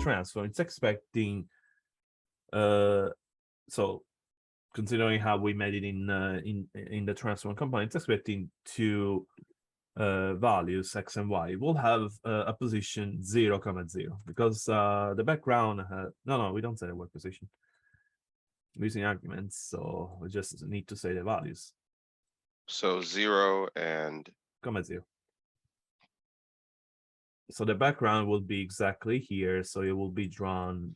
transform, it's expecting, so considering how we made it in the transform component, it's expecting two values, x and y. We'll have a position 0, 0, because the background, no, we don't say the word position. We're using arguments, so we just need to say the values. So 0 and 0. So the background will be exactly here, so it will be drawn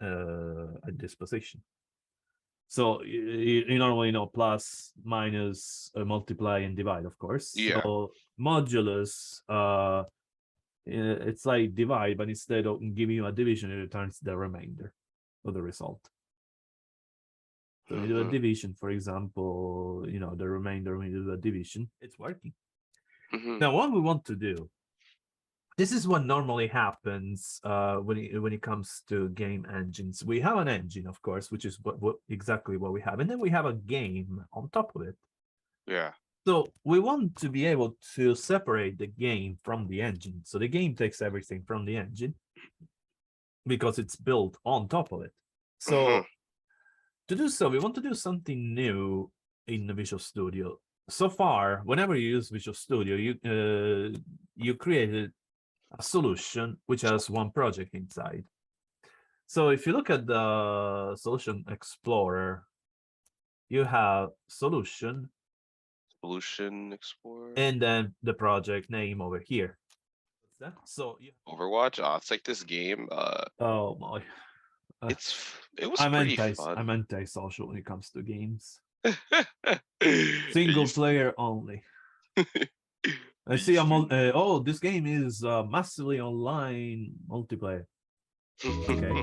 at this position. So you normally know plus, minus, multiply, and divide, of course. Yeah. So modulus, it's like divide, but instead of giving you a division, it returns the remainder of the result. So when you do a division, for example, the remainder, when you do a division, it's working. Now, what we want to do, this is what normally happens when it comes to game engines. We have an engine, of course, which is exactly what we have, and then we have a game on top of it. Yeah. So we want to be able to separate the game from the engine. So the game takes everything from the engine because it's built on top of it. So to do so, we want to do something new in the Visual Studio. So far, whenever you use Visual Studio, you created a solution which has one project inside. So if you look at the Solution Explorer, you have Solution Explorer, and then the project name over here. What's that? So Overwatch. Oh, it's like this game. Oh my. It was pretty fun. I'm anti-social when it comes to games. Single player only. I see oh, this game is massively online multiplayer. Okay.